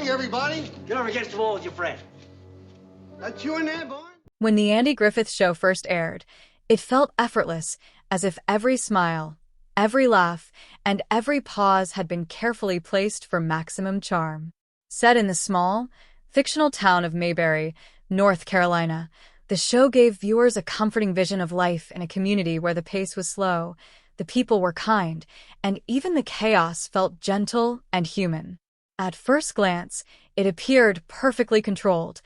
everybody. Get over against the wall with your friend. That's you in there, boy? When the Andy Griffith Show first aired, it felt effortless, as if every smile, every laugh, and every pause had been carefully placed for maximum charm. Set in the small, fictional town of Mayberry, North Carolina, the show gave viewers a comforting vision of life in a community where the pace was slow, the people were kind, and even the chaos felt gentle and human. At first glance, it appeared perfectly controlled.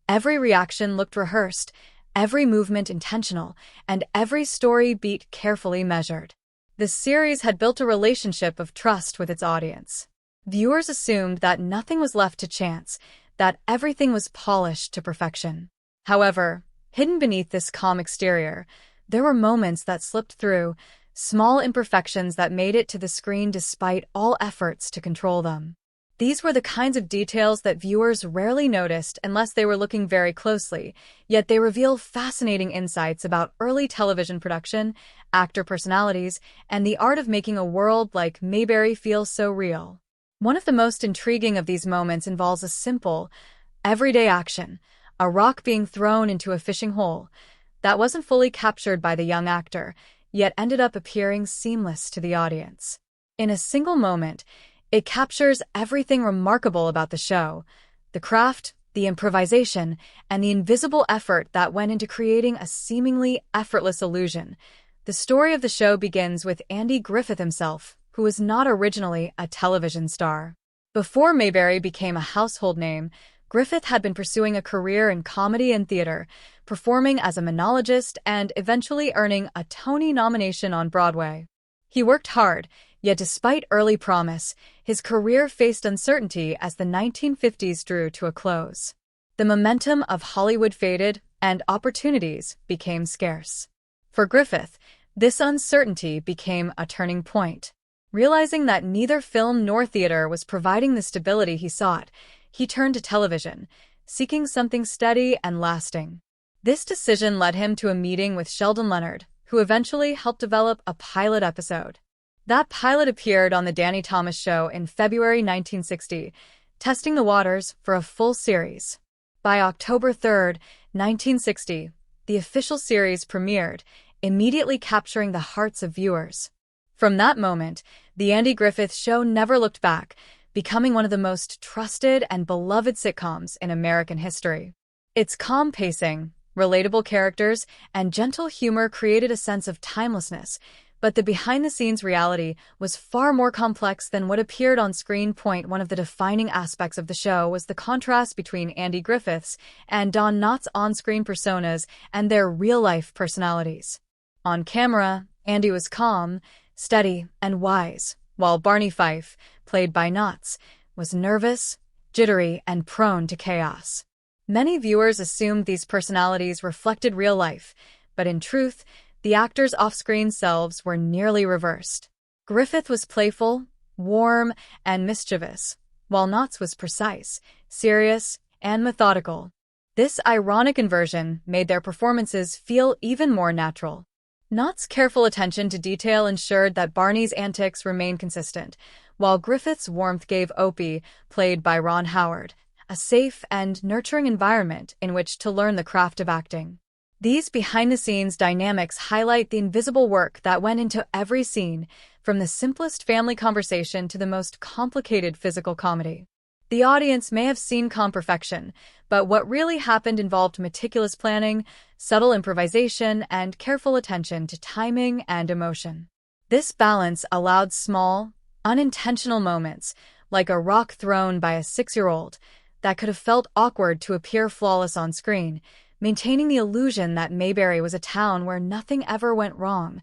Every reaction looked rehearsed, every movement intentional, and every story beat carefully measured. The series had built a relationship of trust with its audience. Viewers assumed that nothing was left to chance, that everything was polished to perfection. However, hidden beneath this calm exterior, there were moments that slipped through, small imperfections that made it to the screen despite all efforts to control them. These were the kinds of details that viewers rarely noticed unless they were looking very closely, yet they reveal fascinating insights about early television production, actor personalities, and the art of making a world like Mayberry feel so real. One of the most intriguing of these moments involves a simple, everyday action, a rock being thrown into a fishing hole, that wasn't fully captured by the young actor, yet ended up appearing seamless to the audience. In a single moment, it captures everything remarkable about the show: the craft, the improvisation, and the invisible effort that went into creating a seemingly effortless illusion. The story of the show begins with Andy Griffith himself, who was not originally a television star. Before Mayberry became a household name, Griffith had been pursuing a career in comedy and theater, performing as a monologist and eventually earning a Tony nomination on Broadway. He worked hard, yet despite early promise, his career faced uncertainty as the 1950s drew to a close. The momentum of Hollywood faded, and opportunities became scarce. For Griffith, this uncertainty became a turning point. Realizing that neither film nor theater was providing the stability he sought, he turned to television, seeking something steady and lasting. This decision led him to a meeting with Sheldon Leonard, who eventually helped develop a pilot episode. That pilot appeared on The Danny Thomas Show in February 1960, testing the waters for a full series. By October 3, 1960, the official series premiered, immediately capturing the hearts of viewers. From that moment, The Andy Griffith Show never looked back, becoming one of the most trusted and beloved sitcoms in American history. Its calm pacing, relatable characters, and gentle humor created a sense of timelessness, but the behind-the-scenes reality was far more complex than what appeared on screen. One of the defining aspects of the show was the contrast between Andy Griffith's and Don Knotts' on-screen personas and their real-life personalities. On camera, Andy was calm, steady, and wise, while Barney Fife, played by Knotts, was nervous, jittery, and prone to chaos. Many viewers assumed these personalities reflected real life, but in truth, the actors' off-screen selves were nearly reversed. Griffith was playful, warm, and mischievous, while Knotts was precise, serious, and methodical. This ironic inversion made their performances feel even more natural. Knotts' careful attention to detail ensured that Barney's antics remained consistent, while Griffith's warmth gave Opie, played by Ron Howard, a safe and nurturing environment in which to learn the craft of acting. These behind-the-scenes dynamics highlight the invisible work that went into every scene, from the simplest family conversation to the most complicated physical comedy. The audience may have seen calm perfection, but what really happened involved meticulous planning, subtle improvisation, and careful attention to timing and emotion. This balance allowed small, unintentional moments, like a rock thrown by a 6-year-old, that could have felt awkward to appear flawless on screen, maintaining the illusion that Mayberry was a town where nothing ever went wrong.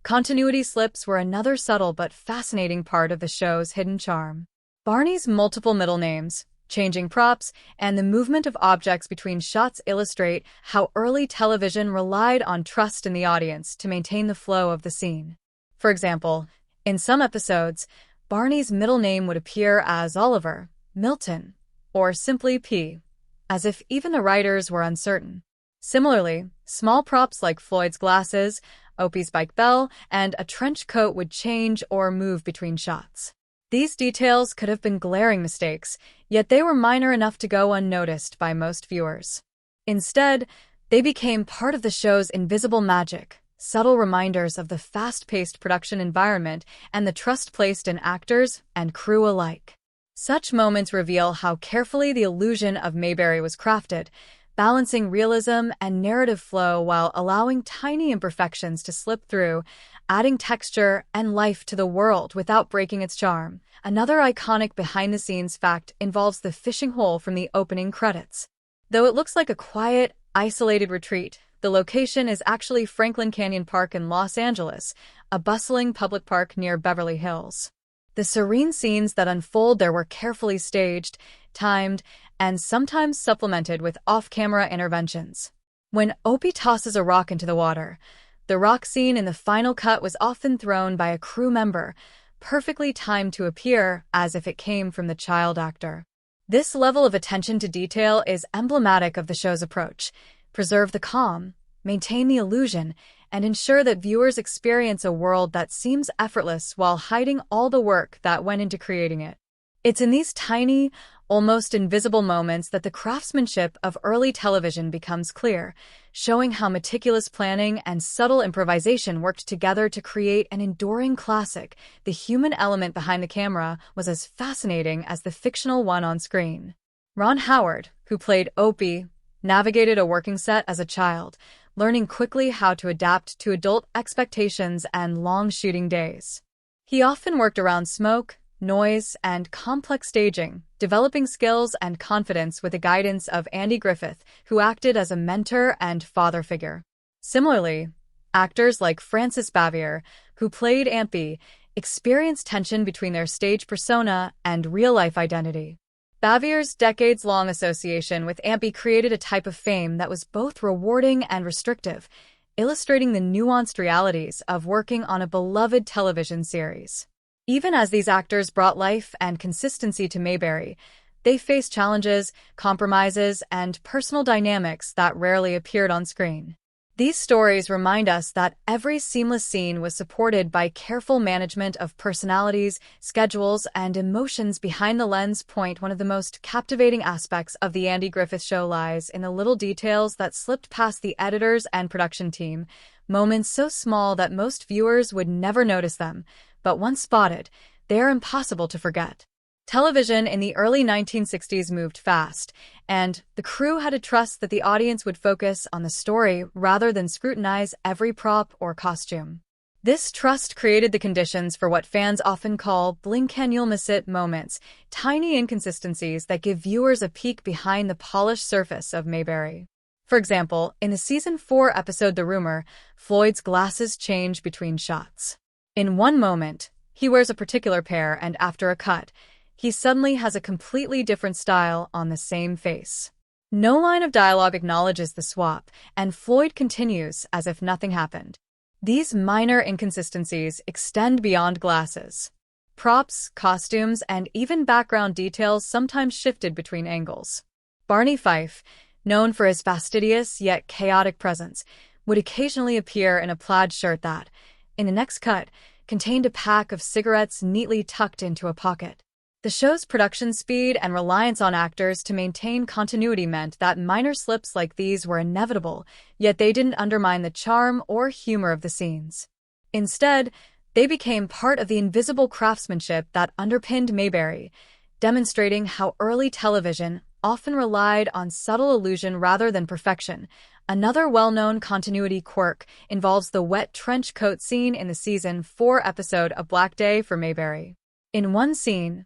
Continuity slips were another subtle but fascinating part of the show's hidden charm. Barney's multiple middle names, changing props, and the movement of objects between shots illustrate how early television relied on trust in the audience to maintain the flow of the scene. For example, in some episodes, Barney's middle name would appear as Oliver, Milton, or simply P, as if even the writers were uncertain. Similarly, small props like Floyd's glasses, Opie's bike bell, and a trench coat would change or move between shots. These details could have been glaring mistakes, yet they were minor enough to go unnoticed by most viewers. Instead, they became part of the show's invisible magic, subtle reminders of the fast-paced production environment and the trust placed in actors and crew alike. Such moments reveal how carefully the illusion of Mayberry was crafted, balancing realism and narrative flow while allowing tiny imperfections to slip through, adding texture and life to the world without breaking its charm. Another iconic behind-the-scenes fact involves the fishing hole from the opening credits. Though it looks like a quiet, isolated retreat, the location is actually Franklin Canyon Park in Los Angeles, a bustling public park near Beverly Hills. The serene scenes that unfold there were carefully staged, timed, and sometimes supplemented with off-camera interventions. When Opie tosses a rock into the water, the rock scene in the final cut was often thrown by a crew member, perfectly timed to appear as if it came from the child actor. This level of attention to detail is emblematic of the show's approach: preserve the calm, maintain the illusion, and ensure that viewers experience a world that seems effortless while hiding all the work that went into creating it. It's in these tiny, almost invisible moments that the craftsmanship of early television becomes clear, showing how meticulous planning and subtle improvisation worked together to create an enduring classic. The human element behind the camera was as fascinating as the fictional one on screen. Ron Howard, who played Opie, navigated a working set as a child, learning quickly how to adapt to adult expectations and long shooting days. He often worked around smoke, noise, and complex staging, developing skills and confidence with the guidance of Andy Griffith, who acted as a mentor and father figure. Similarly, actors like Frances Bavier, who played Ampy, experienced tension between their stage persona and real-life identity. Bavier's decades-long association with Ampy created a type of fame that was both rewarding and restrictive, illustrating the nuanced realities of working on a beloved television series. Even as these actors brought life and consistency to Mayberry, they faced challenges, compromises, and personal dynamics that rarely appeared on screen. These stories remind us that every seamless scene was supported by careful management of personalities, schedules, and emotions behind the lens. One of the most captivating aspects of The Andy Griffith Show lies in the little details that slipped past the editors and production team, moments so small that most viewers would never notice them, but once spotted, they are impossible to forget. Television in the early 1960s moved fast, and the crew had to trust that the audience would focus on the story rather than scrutinize every prop or costume. This trust created the conditions for what fans often call blink-and-you'll-miss-it moments, tiny inconsistencies that give viewers a peek behind the polished surface of Mayberry. For example, in the Season 4 episode The Rumor, Floyd's glasses change between shots. In one moment, he wears a particular pair, and after a cut, he suddenly has a completely different style on the same face. No line of dialogue acknowledges the swap, and Floyd continues as if nothing happened. These minor inconsistencies extend beyond glasses. Props, costumes, and even background details sometimes shifted between angles. Barney Fife, known for his fastidious yet chaotic presence, would occasionally appear in a plaid shirt that, in the next cut, contained a pack of cigarettes neatly tucked into a pocket. The show's production speed and reliance on actors to maintain continuity meant that minor slips like these were inevitable, yet they didn't undermine the charm or humor of the scenes. Instead, they became part of the invisible craftsmanship that underpinned Mayberry, demonstrating how early television often relied on subtle illusion rather than perfection. Another well-known continuity quirk involves the wet trench coat scene in the Season 4 episode A Black Day for Mayberry. In one scene,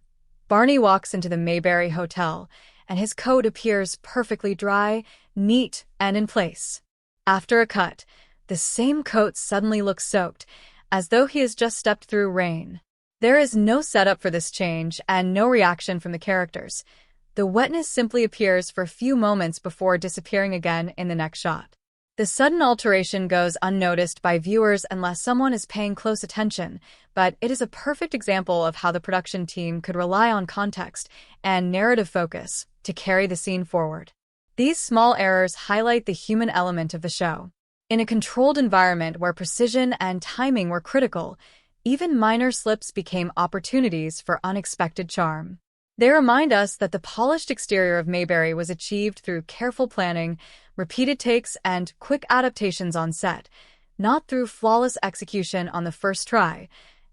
Barney walks into the Mayberry Hotel, and his coat appears perfectly dry, neat, and in place. After a cut, the same coat suddenly looks soaked, as though he has just stepped through rain. There is no setup for this change and no reaction from the characters. The wetness simply appears for a few moments before disappearing again in the next shot. The sudden alteration goes unnoticed by viewers unless someone is paying close attention, but it is a perfect example of how the production team could rely on context and narrative focus to carry the scene forward. These small errors highlight the human element of the show. In a controlled environment where precision and timing were critical, Even minor slips became opportunities for unexpected charm. They remind us that the polished exterior of Mayberry was achieved through careful planning, repeated takes, and quick adaptations on set, not through flawless execution on the first try.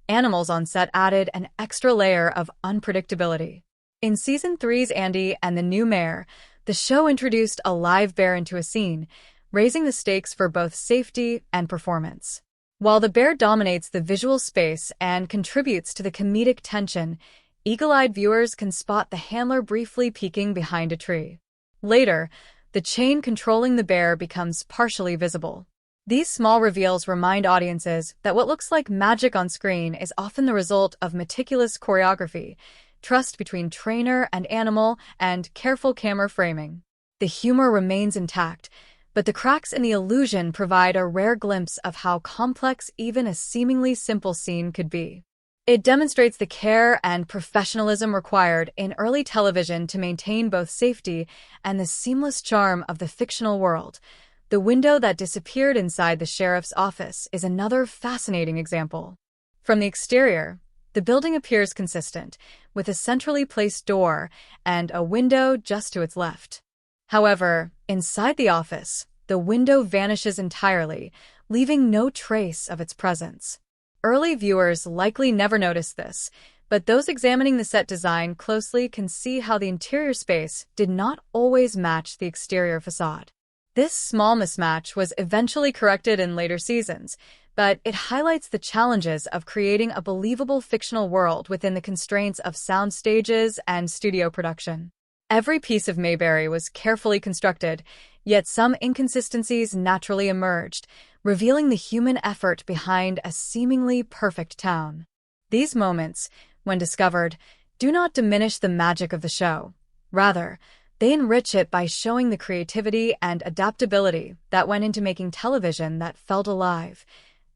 Animals on set added an extra layer of unpredictability. In Season 3's Andy and the New Mayor, the show introduced a live bear into a scene, raising the stakes for both safety and performance. While the bear dominates the visual space and contributes to the comedic tension, eagle-eyed viewers can spot the handler briefly peeking behind a tree. Later, the chain controlling the bear becomes partially visible. These small reveals remind audiences that what looks like magic on screen is often the result of meticulous choreography, trust between trainer and animal, and careful camera framing. The humor remains intact, but the cracks in the illusion provide a rare glimpse of how complex even a seemingly simple scene could be. It demonstrates the care and professionalism required in early television to maintain both safety and the seamless charm of the fictional world. The window that disappeared inside the sheriff's office is another fascinating example. From the exterior, the building appears consistent, with a centrally placed door and a window just to its left. However, inside the office, the window vanishes entirely, leaving no trace of its presence. Early viewers likely never noticed this, but those examining the set design closely can see how the interior space did not always match the exterior facade. This small mismatch was eventually corrected in later seasons, but it highlights the challenges of creating a believable fictional world within the constraints of sound stages and studio production. Every piece of Mayberry was carefully constructed, yet some inconsistencies naturally emerged, revealing the human effort behind a seemingly perfect town. These moments, when discovered, do not diminish the magic of the show. Rather, they enrich it by showing the creativity and adaptability that went into making television that felt alive.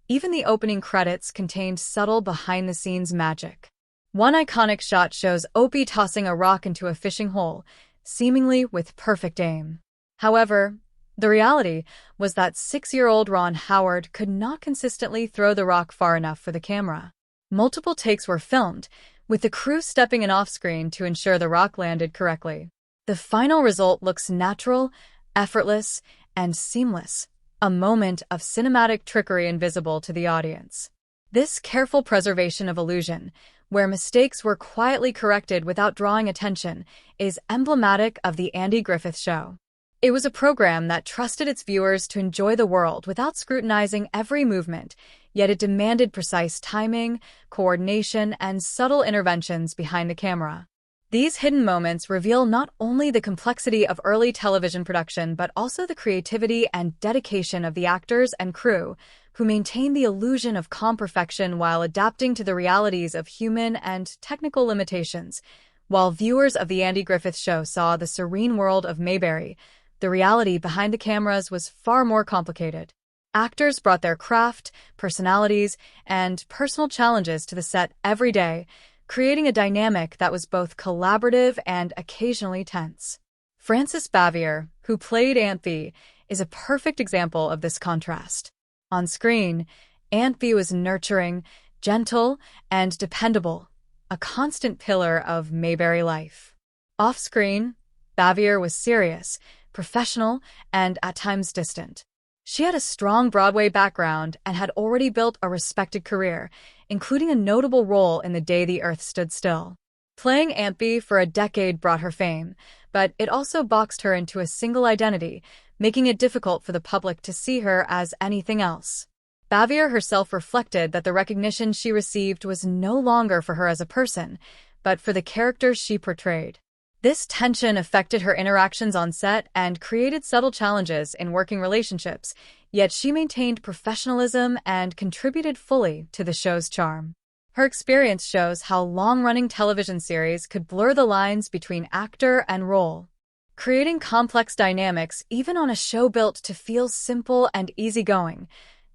Even the opening credits contained subtle behind-the-scenes magic. One iconic shot shows Opie tossing a rock into a fishing hole, seemingly with perfect aim. However, the reality was that 6-year-old Ron Howard could not consistently throw the rock far enough for the camera. Multiple takes were filmed, with the crew stepping in off-screen to ensure the rock landed correctly. The final result looks natural, effortless, and seamless, a moment of cinematic trickery invisible to the audience. This careful preservation of illusion, where mistakes were quietly corrected without drawing attention, is emblematic of the Andy Griffith Show. It was a program that trusted its viewers to enjoy the world without scrutinizing every movement, yet it demanded precise timing, coordination, and subtle interventions behind the camera. These hidden moments reveal not only the complexity of early television production but also the creativity and dedication of the actors and crew, who maintained the illusion of calm perfection while adapting to the realities of human and technical limitations. While viewers of The Andy Griffith Show saw the serene world of Mayberry, the reality behind the cameras was far more complicated. Actors brought their craft, personalities, and personal challenges to the set every day, creating a dynamic that was both collaborative and occasionally tense. Frances Bavier, who played Aunt Bee, is a perfect example of this contrast. On screen, Aunt Bee was nurturing, gentle, and dependable, a constant pillar of Mayberry life. Off-screen, Bavier was serious, professional, and at times distant. She had a strong Broadway background and had already built a respected career, including a notable role in The Day the Earth Stood Still. Playing Aunt Bee for a decade brought her fame, but it also boxed her into a single identity, making it difficult for the public to see her as anything else. Bavier herself reflected that the recognition she received was no longer for her as a person, but for the character she portrayed. This tension affected her interactions on set and created subtle challenges in working relationships, yet she maintained professionalism and contributed fully to the show's charm. Her experience shows how long-running television series could blur the lines between actor and role, creating complex dynamics even on a show built to feel simple and easygoing.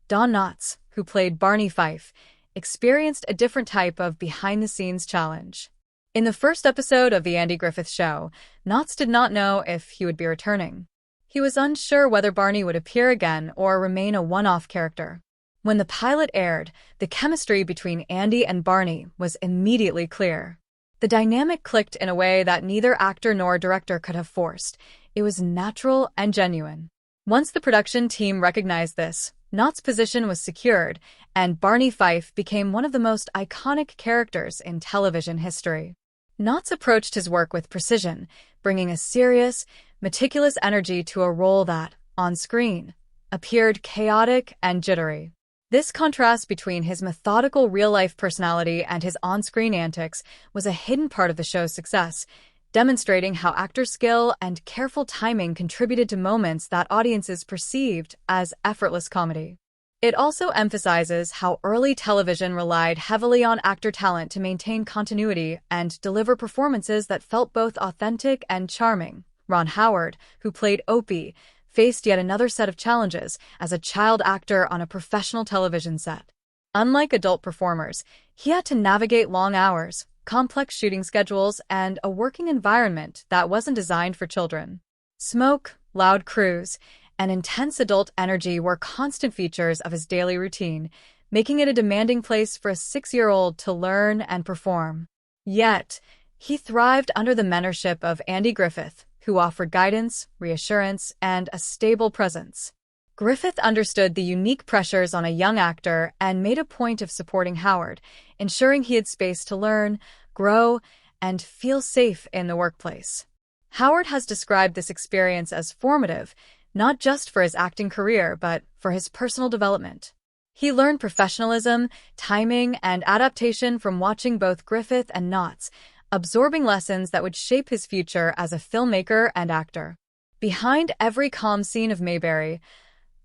Don Knotts, who played Barney Fife, experienced a different type of behind-the-scenes challenge. In the first episode of The Andy Griffith Show, Knotts did not know if he would be returning. He was unsure whether Barney would appear again or remain a one-off character. When the pilot aired, the chemistry between Andy and Barney was immediately clear. The dynamic clicked in a way that neither actor nor director could have forced. It was natural and genuine. Once the production team recognized this, Knott's position was secured, and Barney Fife became one of the most iconic characters in television history. Knotts approached his work with precision, bringing a serious, meticulous energy to a role that, on screen, appeared chaotic and jittery. This contrast between his methodical real-life personality and his on-screen antics was a hidden part of the show's success, demonstrating how actor skill and careful timing contributed to moments that audiences perceived as effortless comedy. It also emphasizes how early television relied heavily on actor talent to maintain continuity and deliver performances that felt both authentic and charming. Ron Howard, who played Opie, faced yet another set of challenges as a child actor on a professional television set. Unlike adult performers, he had to navigate long hours, complex shooting schedules, and a working environment that wasn't designed for children. Smoke, loud crews, and intense adult energy were constant features of his daily routine, making it a demanding place for a 6-year-old to learn and perform. Yet, he thrived under the mentorship of Andy Griffith, who offered guidance, reassurance, and a stable presence. Griffith understood the unique pressures on a young actor and made a point of supporting Howard, ensuring he had space to learn, grow, and feel safe in the workplace. Howard has described this experience as formative, not just for his acting career, but for his personal development. He learned professionalism, timing, and adaptation from watching both Griffith and Knotts, absorbing lessons that would shape his future as a filmmaker and actor. Behind every calm scene of Mayberry,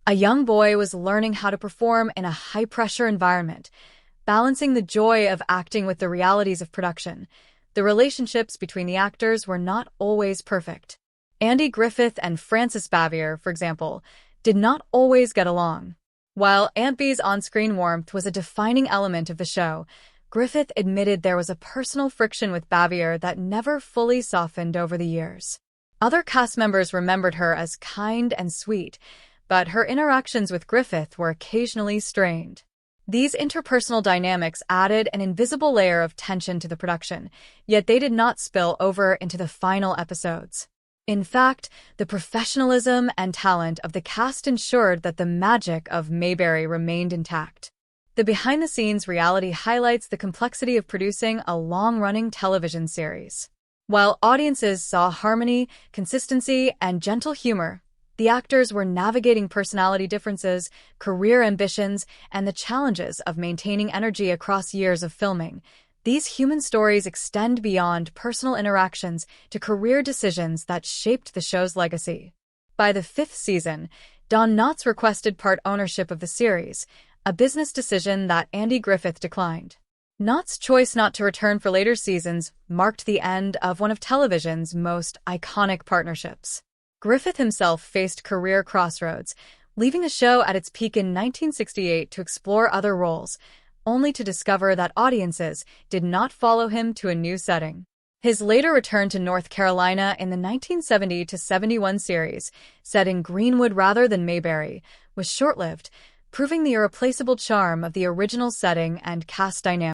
a young boy was learning how to perform in a high-pressure environment, balancing the joy of acting with the realities of production. The relationships between the actors were not always perfect. Andy Griffith and Frances Bavier, for example, did not always get along. While Aunt Bee's on-screen warmth was a defining element of the show, Griffith admitted there was a personal friction with Bavier that never fully softened over the years. Other cast members remembered her as kind and sweet, but her interactions with Griffith were occasionally strained. These interpersonal dynamics added an invisible layer of tension to the production, yet they did not spill over into the final episodes. In fact, the professionalism and talent of the cast ensured that the magic of Mayberry remained intact. The behind-the-scenes reality highlights the complexity of producing a long-running television series. While audiences saw harmony, consistency, and gentle humor, the actors were navigating personality differences, career ambitions, and the challenges of maintaining energy across years of filming. These human stories extend beyond personal interactions to career decisions that shaped the show's legacy. By the 5th season, Don Knotts requested part ownership of the series, a business decision that Andy Griffith declined. Knotts' choice not to return for later seasons marked the end of one of television's most iconic partnerships. Griffith himself faced career crossroads, leaving the show at its peak in 1968 to explore other roles, only to discover that audiences did not follow him to a new setting. His later return to North Carolina in the 1970-71 series, set in Greenwood rather than Mayberry, was short-lived, proving the irreplaceable charm of the original setting and cast dynamic.